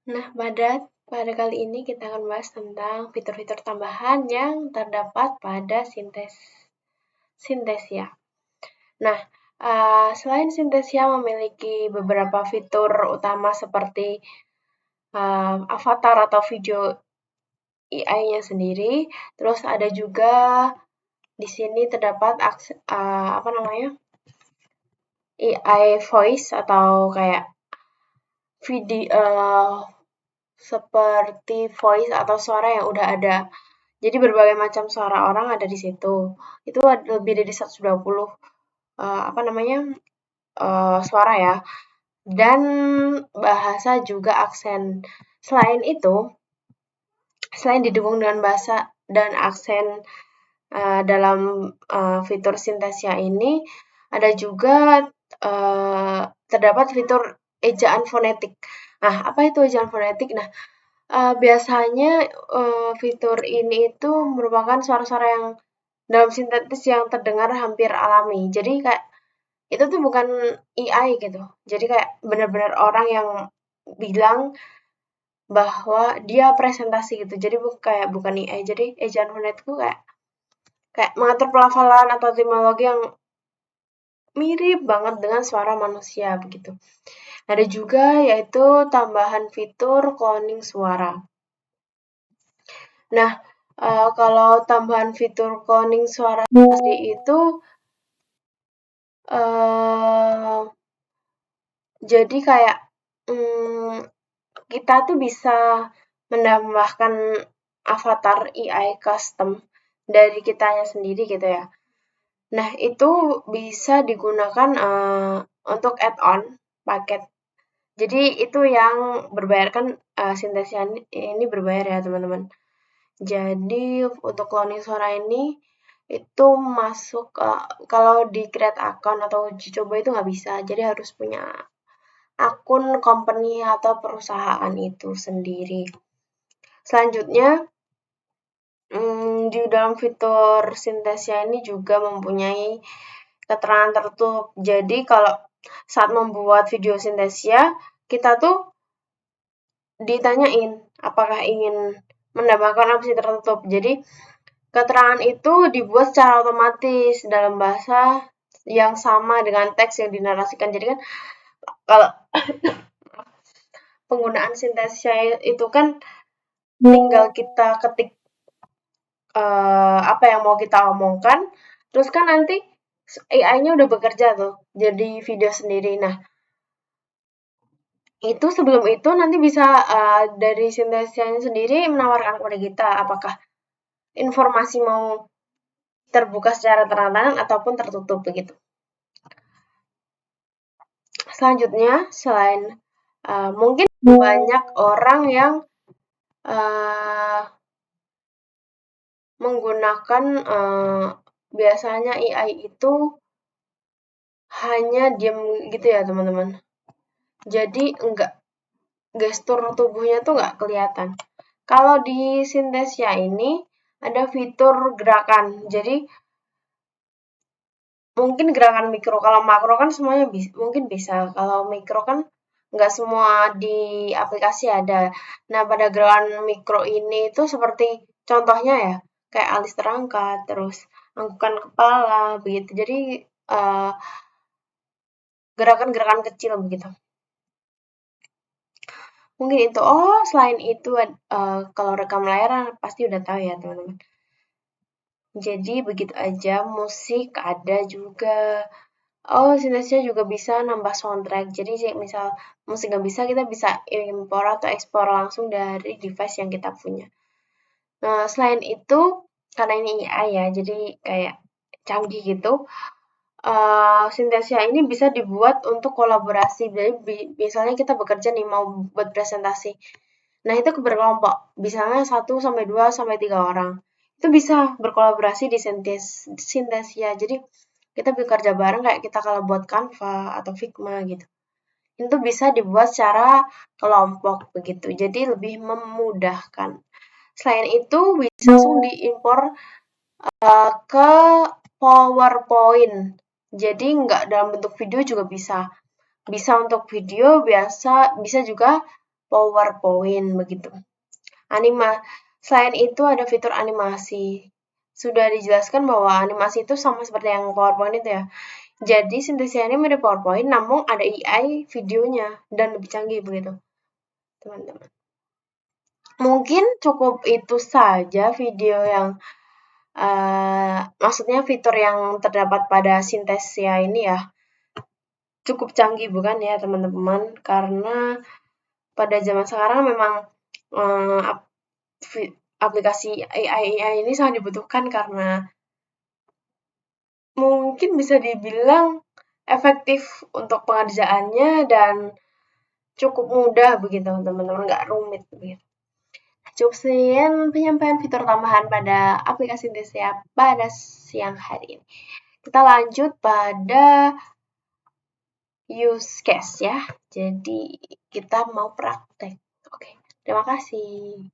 Nah, pada kali ini kita akan bahas tentang fitur-fitur tambahan yang terdapat pada Synthesia. Nah, selain Synthesia memiliki beberapa fitur utama seperti avatar atau video AI-nya sendiri, terus ada juga di sini terdapat AI voice atau kayak video seperti voice atau suara yang udah ada. Jadi berbagai macam suara orang ada di situ. Itu ada lebih dari 120 suara ya. Dan bahasa juga aksen. Selain itu, selain didukung dengan bahasa dan aksen dalam fitur Synthesia ini, ada juga terdapat fitur ejaan fonetik. Nah, apa itu ejaan fonetik? Nah, biasanya fitur ini itu merupakan suara-suara yang dalam sintetis yang terdengar hampir alami. Jadi kayak itu tuh bukan AI gitu. Jadi kayak benar-benar orang yang bilang bahwa dia presentasi gitu. Jadi bukan AI. Jadi ejaan fonetik itu kayak kayak mengatur pelafalan atau etimologi yang mirip banget dengan suara manusia begitu. Ada juga yaitu tambahan fitur cloning suara. Nah, kalau tambahan fitur cloning suara seperti itu, uh, jadi kayak kita tuh bisa menambahkan avatar AI custom dari kitanya sendiri gitu ya. Nah, itu bisa digunakan untuk add-on paket. Jadi itu yang berbayar kan Synthesia ini berbayar ya teman-teman. Jadi untuk cloning suara ini itu masuk kalau di create account atau uji coba itu nggak bisa. Jadi harus punya akun company atau perusahaan itu sendiri. Selanjutnya di dalam fitur Synthesia ini juga mempunyai keterangan tertutup. Jadi kalau saat membuat video Synthesia, kita tuh ditanyain apakah ingin menambahkan opsi tertutup. Jadi keterangan itu dibuat secara otomatis dalam bahasa yang sama dengan teks yang dinarasikan. Jadi kan kalau penggunaan Synthesia itu kan tinggal kita ketik apa yang mau kita omongkan, terus kan nanti AI-nya udah bekerja tuh jadi video sendiri. Nah, itu sebelum itu nanti bisa dari Synthesia-nya sendiri menawarkan kepada kita apakah informasi mau terbuka secara terang-terangan ataupun tertutup begitu. Selanjutnya, selain mungkin banyak orang yang menggunakan biasanya AI itu hanya diam gitu ya teman-teman. Jadi enggak gestur tubuhnya tuh nggak kelihatan. Kalau di Synthesia ini ada fitur gerakan. Jadi mungkin gerakan mikro. Kalau makro kan semuanya mungkin bisa. Kalau mikro kan nggak semua di aplikasi ada. Nah, pada gerakan mikro ini itu seperti contohnya ya, kayak alis terangkat, terus anggukan kepala, begitu. Jadi gerakan-gerakan kecil begitu. Mungkin itu. Oh, selain itu kalau rekam layar pasti udah tahu ya teman-teman. Jadi begitu aja, musik ada juga. Oh, Synthesia juga bisa nambah soundtrack. Jadi misal musik nggak bisa, kita bisa impor atau ekspor langsung dari device yang kita punya. Nah, selain itu, karena ini AI ya, jadi kayak canggih gitu. Synthesia ini bisa dibuat untuk kolaborasi. Jadi misalnya kita bekerja nih mau buat presentasi. Nah, itu berkelompok. Misalnya 1 sampai 2 sampai 3 orang. Itu bisa berkolaborasi di Synthesia. Jadi kita bekerja bareng kayak kita kalau buat Canva atau Figma gitu. Itu bisa dibuat secara kelompok begitu. Jadi lebih memudahkan. Selain itu bisa langsung diimpor ke PowerPoint. Jadi nggak dalam bentuk video juga bisa. Bisa untuk video biasa, bisa juga PowerPoint begitu. Selain itu ada fitur animasi. Sudah dijelaskan bahwa animasi itu sama seperti yang PowerPoint itu ya. Jadi Synthesia ini mirip PowerPoint, namun ada AI videonya dan lebih canggih begitu, teman-teman. Mungkin cukup itu saja video yang maksudnya fitur yang terdapat pada Synthesia ini ya. Cukup canggih bukan ya teman-teman? Karena pada zaman sekarang memang aplikasi AI ini sangat dibutuhkan karena mungkin bisa dibilang efektif untuk pengerjaannya dan cukup mudah begitu teman-teman, nggak rumit begitu. Cukup sekian penyampaian fitur tambahan pada aplikasi Synthesia pada siang hari ini. Kita lanjut pada use case ya. Jadi kita mau praktek. Oke, terima kasih.